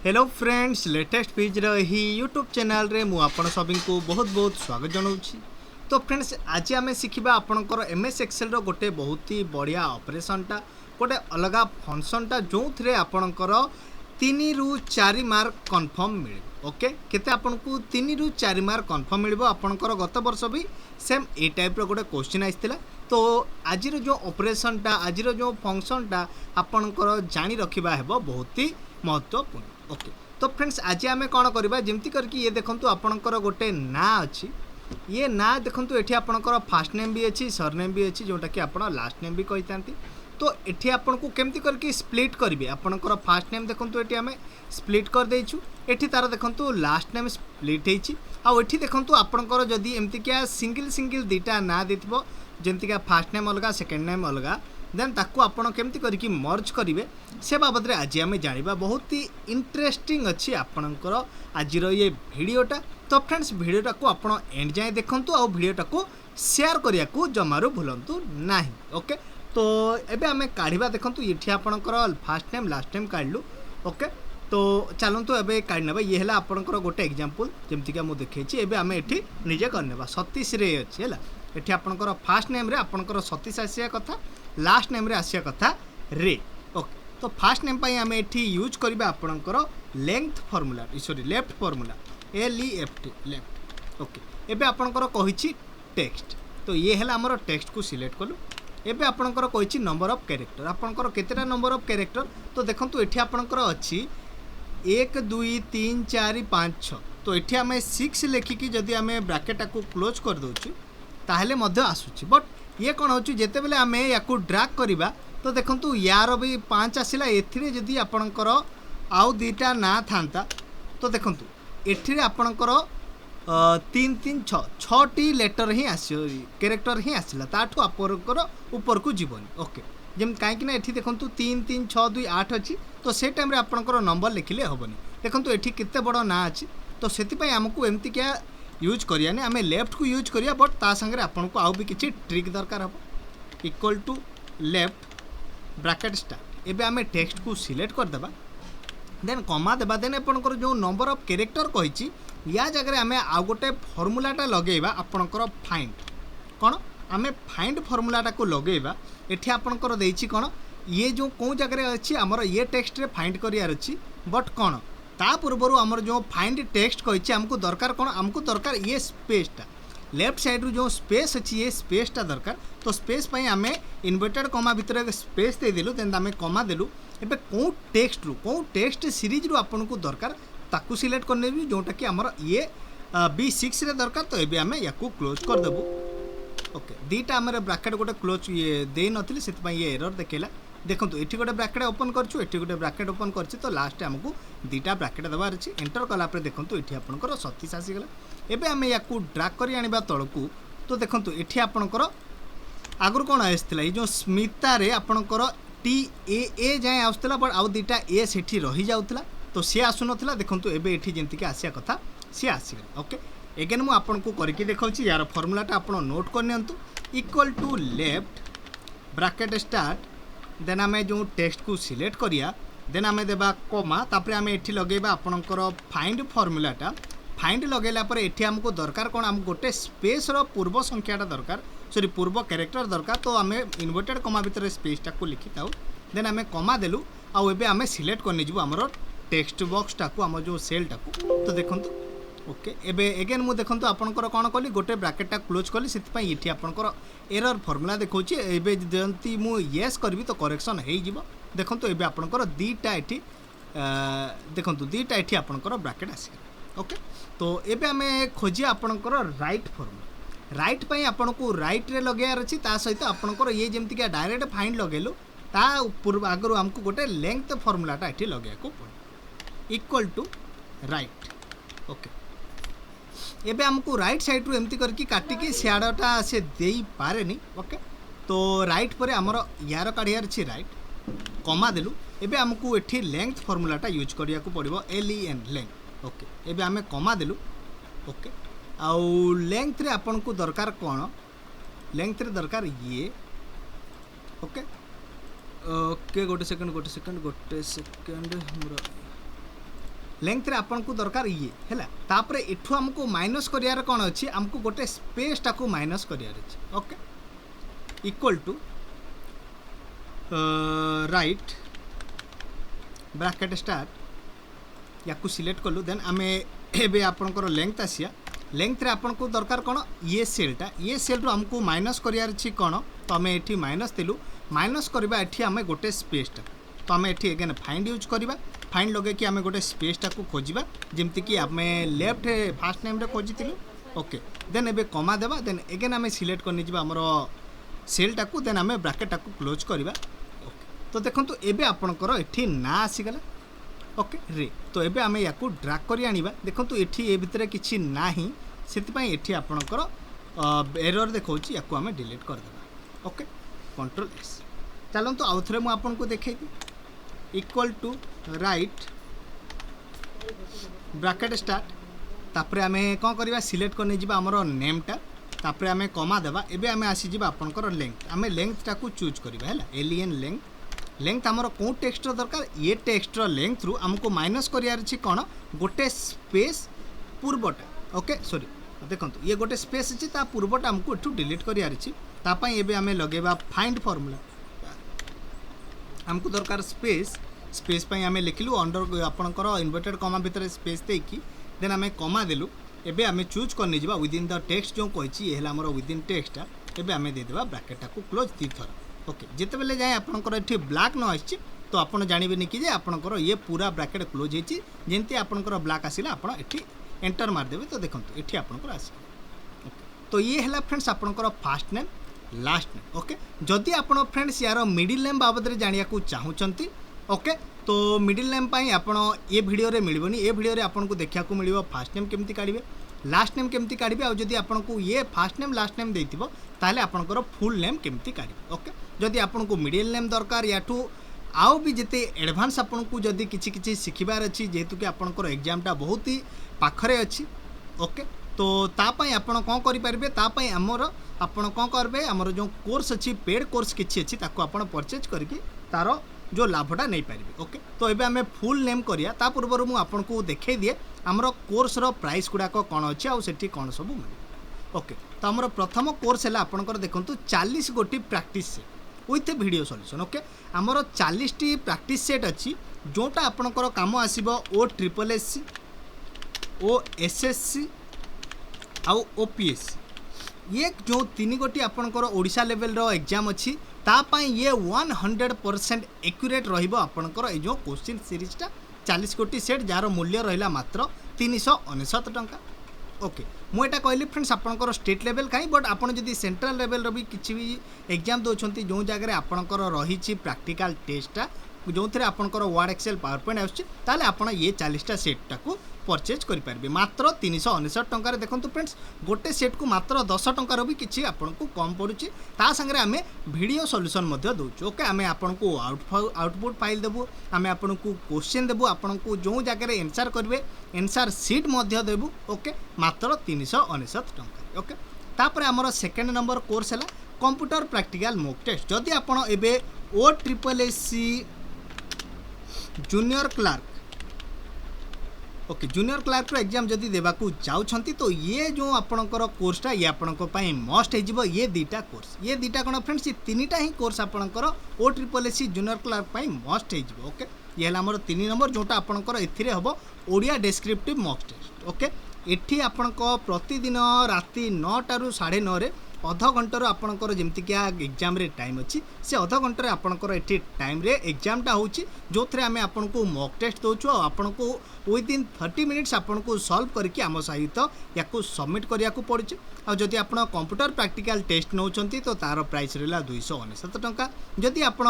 Hello friends latest VIDZZ ही YouTube channel रे मु आपण सभी को बहुत बहुत स्वागत जनाऊँगी। तो फ्रेंड्स आज आम शिखा आपणकर MS एक्सेल रो गोटे बहुत ही बढ़िया ऑपरेशनटा गोटे अलग फंक्शनटा जो थे आपणकर 3 ରୁ 4 मार्क कन्फर्म मिले। ओके केते आपन को 3 ରୁ 4 मार्क कन्फर्म मिलबो। आपणकर गत वर्ष भी सेम ए टाइप रो गोटे क्वेश्चन आइसथिला। तो आज जो ऑपरेशनटा आज जो फंक्शनटा आपणकर जानी रखिबा हेबो बहुत ही महत्वपूर्ण। ओके तो फ्रेंड्स आज आम कौन करवा जमती करके ये देखंतु आपणकर गोटे ना अच्छी ये ना देखंतु एठी आपणकर फास्ट नेम भी अच्छी सरनेम भी अच्छी जोटा कि आपण लास्ट नेम भी कही थांती। तो एठी आपण को केमती करके स्प्लिट करिवे आपणकर फास्ट नेम देखंतु एठी आमे स्प्लिट कर देइछु। एठी तार देखंतु लास्ट नेम स्प्लिट हेछि आ एठी देखंतु आपणकर जदी एमती क्या सिंगल सिंगल दीटा ना देथिबो जेमती का फास्ट नेम अलगा सेकंड नेम अलगा देन ताकू आपण केमती करके मर्ज करिवे से बाबद रे आज आमे जानिबा। बहुत ही इंटरेस्टिंग अच्छी आपणकर आज ये वीडियोटा। तो फ्रेंड्स वीडियोटा को आपण एंड जाए देखंतु आ वीडियोटा को शेयर करिया को जमारू भूलंतु नाही। ओके तो एबे आमे काढिबा देखंतु एठी आपणकर फास्ट नेम लास्ट नेम काढलु। ओके तो चलंतु एबे काढनेबा ये हला आपणकर गोटे एग्जांपल जेमति का मु देखैछि। एबे आमे एठी निजे करनेबा 37 रे अछि हला एठी आपणकर फास्ट नेम रे आपणकर 37 आसिया कथा लास्ट नेम रे आसिया कथा रे। ओके तो फास्ट नेम पई आमे एठी यूज करबा आपणकर length formula sorry left formula LEFT left. Okay एबे आपणकर कहिछि टेक्स्ट तो ये हला हमर टेक्स्ट को सिलेक्ट कलु। एबे आपणकर कहिछि नंबर ऑफ कैरेक्टर आपणकर केतेटा नंबर ऑफ कैरेक्टर तो देखंतु एठी आपणकर अछि 1 2 3 4 5 6 तो एठी आमे 6 लेखिकी जदी आमे ब्रैकेट को क्लोज कर दोछु ताहले मध्य आसुछि। बट ये कौन होची जेते बेले आमे याकू ड्रैग करिबा तो देखंतु यार भी 5 आसिला एथिरे जदी आपणकर आउ दीटा ना थांता तो देखंतु एथिरे आपणकर 3 3 6 6टी लेटर ही आसियो कैरेक्टर ही आसिला ताठू आपणकर ऊपर को जीवनी। ओके जेम काहे कि ना एठी देखंतु 3 3 6 2 8 अछि तो से टाइम रे आपणकर नंबर लिखिले होबनी। देखंतु एठी किते बडो ना अछि तो सेति पई हमकु एम्ति क्या यूज करिया ने आमे लेफ्ट को यूज करिया बट ता संगे आपन को आउ भी किछि ट्रिक दरकार हो equal to left bracket start. एबे आमे टेक्स्ट को सिलेक्ट कर देबा देन कमा देबा देन आपनकर जो नंबर ऑफ कैरेक्टर कहिछि या जगह आमे आ गोटे फार्मूलाटा लगेबा आपनकर फाइंड कोन आमे फाइंड फार्मूलाटा को लगेबा एठी आपनकर देइछि कोन ये जो को जगह अछि हमर ये टेक्स्ट रे फाइंड करियार अछि बट कोन ता पूर्व आमर जो फाइंड टेक्स्ट कही आमको दरकार कौन आमको दरकार ये स्पेसटा लेफ्ट साइड रू जो स्पेस अच्छी ये स्पेसटा दरकार। तो स्पेस पई आमे इन्वर्टेड कमा भितर स्पेस दे देलु देन आमे कमा देलु। एबे को टेक्स्ट रू को टेक्स्ट सीरीज रू आपन को दरकार ताकू सिलेक्ट करने भी जोटा कि आमर ये B6 रे दरकार। तो एबे आमे याकू क्लोज कर देबु। ओके दीटा आमर ब्रैकेट गोटे क्लोज ये दे नथिले सेति पई ये एरर देखेला। देखो ये गोटे ब्रैकेट ओपन करछु एठी गोटे ब्रैकेट ओपन करछि तो लास्ट आमको दीटा ब्रैकेट देवार अछि एंटर कला पर देखो ये आपनकर 37 आसीगला। एबे आमे याकू ड्रैग करी आनिबा तळकू तो देखो ये आपनकर आगुर कोन आइसथिला ये जो स्मिता रे आपनकर TAA जाय आउथला बट आउ दीटा ए सेठी रही जाउथला तो से आसु नथिला। देखो एबे एठी जेंति के आसिया कथा से आसीगला। ओके एगेन मु आपनको करके देखौछि यार फार्मूलाटा आपन नोट कर नियंतु equal to left bracket start then आमे जो टेक्स्ट को सिलेक्ट करिया देन आमे देबा कोमा तापरे आमे एठी लगेबा आपनकर फाइंड फार्मूलाटा फाइंड लगेला पर एठी हमको दरकार कोन हम गोटे स्पेस रो पूर्व संख्याटा दरकार सॉरी पूर्व कैरेक्टर दरकार। तो आमे इन्वर्टेड कमा भीतर स्पेसटा को लिखि ताउ देन आमे कमा देलु आ एबे आमे सिलेक्ट करनि जिवो हमरो टेक्स्ट बॉक्सटा को हम जो सेलटा को तो देखंतु। ओके एबे अगेन मु देखंतु आपनकर कोन कली गोटे ब्रैकेटटा क्लोज कली सेति पई एठी आपनकर एरर फार्मूला देखौछि। एबे जंती मु यस करबी तो करेक्शन हेइ जिवो। देखंतु एबे आपनकर दीटा एठी देखंतु दीटा एठी आपनकर ब्रैकेट आसी। ओके तो एबे हमें खोजिया आपनकर राइट फार्मूला राइट पई आपनको राइट रे लगेयार अछि ता सहित आपनकर ये जेमति के डायरेक्ट फाइंड लगेलो ता पूर्व आगरो हमको गोटे लेंथ फार्मूलाटा एठी लगेया को पड़े इक्वल टू राइट। ओके एबे हमको राइट साइड रू एमती करके काटिकी सियाड़टा से देई पारेनी। ओके तो राइट पर आमर यार काढ़ियार छी राइट कमा देलु। एबे हमको एठी लेंथ फार्मूलाटा यूज करिया को पड़िबो LEN लेंथ। ओके एबे आमे कमा देलु। ओके आउ लेंथ रे आपन को दरकार कोन लेंथ रे दरकार ये। ओके ओके गोटे सेकंड मोर लेंथ रे आपन को दरकार ये हैला तापर एठू हमको माइनस करियार कोन अछि हमको गोटे स्पेस टाको माइनस करियार अछि okay equal to right bracket start या को सिलेक्ट कलु देन आमे एबे आपनकर लेंथ आसिया लेंथ रे आपन को दरकार कोन ये सेल रो हमको माइनस करियार अछि कोन तो हमें एठी माइनस देलु माइनस करबा एठी हमें गोटे स्पेस टा तो हमें एठी अगेन फाइंड यूज करबा फाइंड लगे कि हमें गोटे स्पेस टा को खोजिबा जेमति कि हमें लेफ्ट फर्स्ट नेम रे खोजितिलु ओके देन एबे कमा देबा देन अगेन हमें सिलेक्ट करनि जिबा हमरो सेल टा को देन हमें ब्रैकेट टा को क्लोज करबा ओके तो देखंतु एबे आपनकर एठी ना आसी गला ओके रे तो एबे हमें याकू ड्रैग करी आनिबा देखंतु एठी ए भितरे किछि नाही सेति पई एठी आपनकर एरर देखौछि याकू हमें डिलीट कर देबा ओके कंट्रोल एस चलंतु आउ थरे मु आपन को देखेबी equal to right bracket start तापर हमें कौन करवा सिलेक्ट करने जिबा हमरो नेम टा तापर हमें कमा देबा एबे हमें आसी जिबा आपनकर लेंथ हमें लेंथ टा को चूज करबा हैला एलियन लेंथ हमरो को टेक्स्ट दरकार ये टेक्स्ट लेंथ रु हमको माइनस करियार छी कोन गोटे स्पेस पूर्वटा ओके सॉरी देखंतु ये गोटे स्पेस अछि ता पूर्वटा हमको एठू डिलीट करियार छी ता पई एबे हमें लगेबा फाइंड फार्मूला हमको दरकार स्पेस पई हमें लिखलु अंडर आपनकर इन्वर्टेड कॉमा भीतर स्पेस देकी देन हमें कॉमा देलु एबे हमें चूज करने जिबा विद इन द टेक्स्ट जो कहिछि एहला हमर विद इन टेक्स्ट एबे हमें दे देबा ब्रैकेट को क्लोज दी थर ओके जेते बेले जाय आपनकर एठी ब्लैक न आछि तो आपन जानिबे नि कि जे आपनकर ये पूरा ब्रैकेट क्लोज हेछि जेंति आपनकर ब्लैक आसिला आपन एठी एंटर मार देबे तो देखंतु एठी आपनकर आसी ओके तो ये हला फ्रेंड्स आपनकर first name last name okay जदि आपण फ्रेंड्स यार मिडिल नेम बाबद रे जानिया को चाहूचंती ओके तो मिडिल नेम पाई आपण ये वीडियो रे मिलबनी ये वीडियो रे आपण को देखिया को मिलिबो फर्स्ट नेम केमती काढिबे लास्ट नेम केमती काढिबे आ जदि आपण को ये फर्स्ट नेम लास्ट नेम देइतिबो ताले आपनकर फुल नेम केमती काढिबे ओके जदि आपण को मिडिल नेम दरकार याठू आउ भी जेते एडवांस आपण को जदि किछि किछि सिखिबार अछि जेतु कि आपनकर एग्जाम टा बहुत ही पाखरे अछि ओके तो तापाई आपण कौन करें तापाई आमर आपण कौन करेंगे आमर जो कोर्स अच्छी पेड कोर्स किसी अच्छी ताको आपण परचेज करके तार जो लाभटा नहीं पारे ओके तो ये आम फुल नेम करिया ता पूर्व मु आपन को देखे दिए आमर कोर्स रो प्राइस गुड़ाक कौन अच्छी आउ सेठी कौन सब मिले ओके तो आमर प्रथम कोर्स है आपंकर देखो 40 गोटी practice set with video solution okay आमर 40 टी प्रैक्टिस सेट अच्छी जोटा आपंकर काम आसीबो ओ ट्रिपल एस ओ एसएससी आउ ओपीएससी ये जो 3 गोटी आपंकर ओडिशा लेवल रो एग्जाम अच्छी तापाई ये 100% एक्यूरेट रहिबो आपनकर ए जो क्वेश्चन सीरीजटा 40 गोटी सेट जार मूल्य रहिला मात्र 399 टंका ओके मु एटा कहली फ्रेंड्स आपनकर स्टेट लेवल काई बट आपन जदी सेंट्रल लेवल रो भी किछि भी एग्जाम दोछंती जो जगह रे आपनकर रहिछि प्रैक्टिकल टेस्टटा जो थे आपनकर वर्ड एक्सेल पावर पॉइंट आछी ताले आपन ये 40टा सेटटा को परचेज करि पारबे मात्र 399 टंका रे देखंतु फ्रेंड्स गोटे सेट को मात्र 10 टंका रो भी किछि आपन को कम पड़ुछि ता संगे हमें वीडियो सॉल्यूशन मध्य दोछु ओके हमें आपन को आउटपुट फाइल देबु हमें आपन को क्वेश्चन देबु आपन को जो जगह रे आंसर करबे आंसर शीट मध्य देबु ओके मात्र 399 टंका ओके तापर हमर सेकंड नंबर कोर्स हला कंप्यूटर प्रैक्टिकल मॉक टेस्ट जदी आपन एबे O triple SC junior clerk okay junior clerk रो एग्जाम जदी देबा को जाउछंती तो ये जो आपनकर कोर्सटा ये आपनको पई मस्ट हेजिबो ये दीटा कोर्स ये दीटा कोन फ्रेंड्स ये तीनटा ही कोर्स आपनकर O triple SC junior clerk पई मस्ट हेजिबो ओके ये हला हमर 3 नंबर जोटा आपनकर एथिरे हबो Odia descriptive mock test okay एठी आपनको प्रतिदिन राति 9 टारु 9:30 रे अध घंटर आपणकर जमती क्या एग्जाम रे टाइम अच्छी से अध घंटे आपणकर एठी टाइम रे एग्जामटा होची जो थे आम आपन को मॉक टेस्ट दोचु आपन को विद इन 30 मिनिट्स आपन को सॉल्व करके आम सहित या सबमिट करिया को पड़ुची आ जदि आपन कंप्यूटर प्रैक्टिकल टेस्ट नौचंती तो तार प्राइस रहला 299 टंका जदि आपन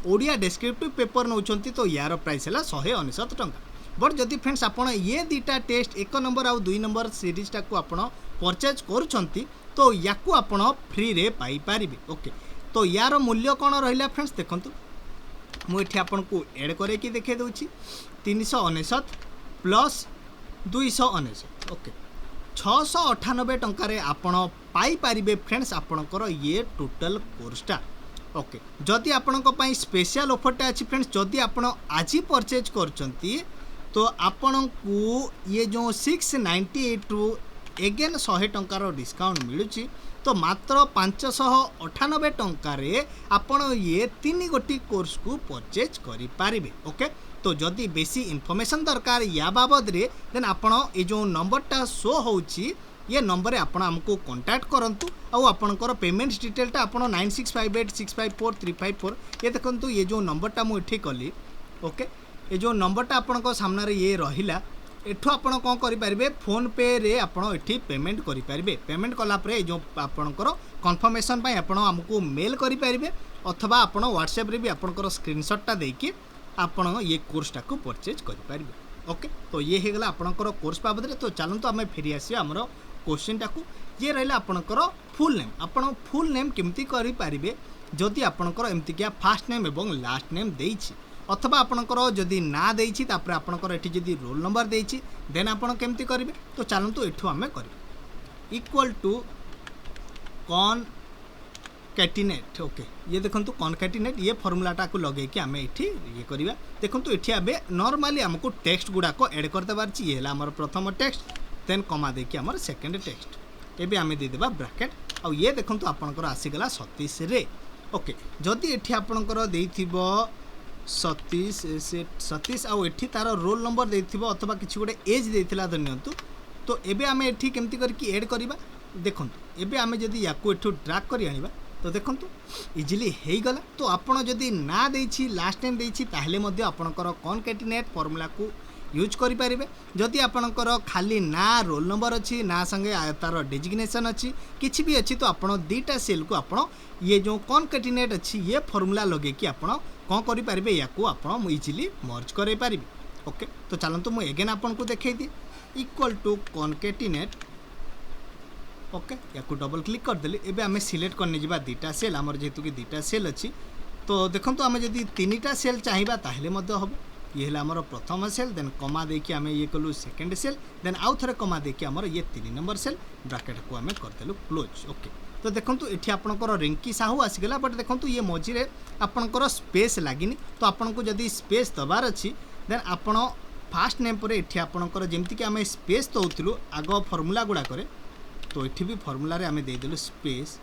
ओडिया डेस्क्रिप्टिव पेपर नौचंती तो यार प्राइस है 199 टंका बट जदि फ्रेंड्स आपन ये दीटा टेस्ट 1 नंबर आ 2 नंबर सीरीजटा को आपन परचेज करूछंती तो याकू आपण फ्री रे पाई पारिबे ओके तो यार मूल्य कौन रहिला फ्रेंड्स देखंतु मु एठी आपन को ऐड करे कि देखे दउची 399 प्लस 299 ओके 698 टंका रे आपण पाई पारिबे फ्रेंड्स आपणकर ये टोटल कोर्सटा ओके जदि आपणक पई स्पेशल ऑफरटा अछि फ्रेंड्स जदि आपण आज परचेज करचंती तो आपण को ये जो 698 रु एगेन 100 टंकार डिस्काउंट मिलूची तो मात्र 598 टंकार आपण ये 3 गोटी कोर्स को परचेज करि पारिबे। ओके तो जदि बेसी इन्फॉर्मेशन दरकार या बाबद रे देन आपण ये जो नंबरटा शो होची ये नंबर आपण हमको कांटेक्ट करंतु और आपणकर पेमेंट डिटेलटा आपण 9658654354 ये देखंतु ये जो नंबरटा मु एठी कली। ओके ये जो नंबरटा आपण सामने रे ये रहिला एठो आपण कौन करें फोन पे रे आपण एठी पेमेंट करें। पेमेंट कला जो आपणकर कन्फर्मेशन पाई आपण हमको मेल करें अथवा आपण व्हाट्सएप रे भी आपणकर स्क्रीनशॉटटा देकी आपण ये कोर्सटा को परचेज करें। ओके तो ये हो गला आपणकर कोर्स बाबद रे। तो चलंतु आमे फेरी आसी हमर क्वेश्चनटा को ये रहिला आपणकर फुल नेम। आपण फुल नेम केमती करि पारिबे जदि आपणकर एमती क्या फास्ट नेम एवं लास्ट नेम देइछि अथवा आपणकर जदि ना देइछि तापर आपणकर एठी जदि रोल नंबर देइछि देन आपण केमती करिवे। तो चलंतु एठु आमे करिवे इक्वल टू कॉनकैटिनेट। ओके ये देखंतु कॉनकैटिनेट ये फॉर्मूलाटा को लगे कि आमे एठी ये करिवा। देखंतु एठी आबे नॉर्मली हमको टेक्स्ट गुडा को ऐड करते बारछि ये हला हमर प्रथम टेक्स्ट देन कमा दे कि हमर सेकंड टेक्स्ट एबे आमे दे देबा ब्रैकेट आ ये देखंतु आपणकर आसी गला 37 रे। ओके जदि एठी आपणकर देइथिबो 37 आउ एठी तार रोल नंबर देइथिबो अथवा किछि गोटे एज देइथिला धन्यंतु तो एबे आमे एठी केमती करके ऐड करिबा। देखंतु एबे आमे जदि याकू एठू ड्रैग करि आनिबा तो देखंतु इजिली हेई गला। तो आपण जदि ना देइछि लास्ट टाइम देइछि ताहले मध्ये आपणकर कॉनकैटिनेट फार्मूला को यूज करि पारिबे। जदि आपणकर खाली ना रोल नंबर अछि ना संगे तार डेजिग्नेशन अछि किछि भी अछि तो आपण दीटा सेल को आपण ये जो कॉनकैटिनेट अछि ये फार्मूला लगे कि आपण कौन करि पारिबे याकू आपण इजिली मर्ज करै पारिबे। ओके तो चलंतु मु अगेन आपण को देखाई दी इक्वल टू कॉनकैटिनेट। ओके याकू डबल क्लिक कर देली एबे आमे सिलेक्ट करने जिबा दीटा सेल हमर जेतु कि दीटा सेल अछि तो देखंतु आमे जदि तीनटा सेल चाहिबा ताहले मध्ये हबो। ये हला हमर प्रथम सेल देन कमा दे कि आमे ये कलु सेकंड सेल देन आउ थरे कमा दे कि हमर ये 3 नंबर सेल ब्रैकेट को आमे कर देलु क्लोज। ओके तो देखंतु एठी आपनकर रिंकी साहू आसीगला बट देखंतु ये मझी रे आपनकर स्पेस लागिनी तो आपनको जदि स्पेस दबार अछि देन आपण फास्ट नेम पर एठी आपनकर जेमति कि आमे स्पेस दउथिलु आगो फार्मूला गुडा करे तो एठी भी फार्मूला रे आमे दे देलु स्पेस।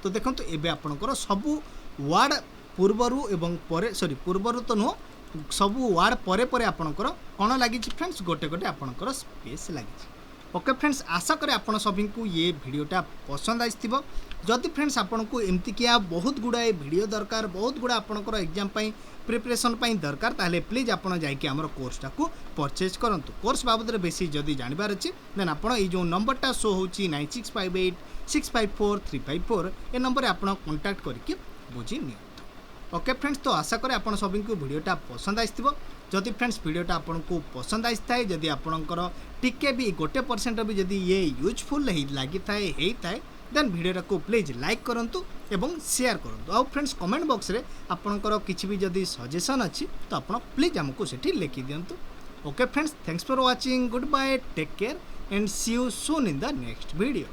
तो देखंतु एबे आपनकर सबु वर्ड पूर्वरु एवं परे सॉरी पूर्वरु तो नो सबु वर्ड परे परे आपनकर कोन लागि फ्रेंड्स गोटे गोटे आपनकर स्पेस लागि। ओके फ्रेंड्स आशा करे आपण सभी को ये वीडियोटा पसंद आइथिबो। जदि फ्रेंड्स आपण को एमती किया बहुत गुड़ाए वीडियो दरकार बहुत गुड़ा आपणकर एग्जाम पाई प्रिपरेशन पाई दरकार ताहले प्लीज आपण जाइए आमर कोर्सटा को परचेज करंतु। कोर्स बाबद बेसी जदि जानबार अछि देन आपण ई जो नंबरटा शो होची 9658654354 ए नंबर आपण कांटेक्ट करके बुझी नियंतु। ओके फ्रेंड्स तो आशा करे आपण सभी को वीडियोटा पसंद आइथिबो। जदि फ्रेंड्स वीडियोटा आपण को पसंद आइथाय जदि आपणकर टिके भी 1% भी जदि ये यूजफुल लगी थाए हेई थाए देन वीडियो को प्लीज लाइक करंतु एवं शेयर करंतु। आ फ्रेंड्स कमेंट बॉक्स रे आपणकर किछि भी जदि सजेशन अछि तो आपण प्लीज हमको सेठी लिखि दियंतु। Okay friends thanks for watching good bye take care and see you soon in the next video.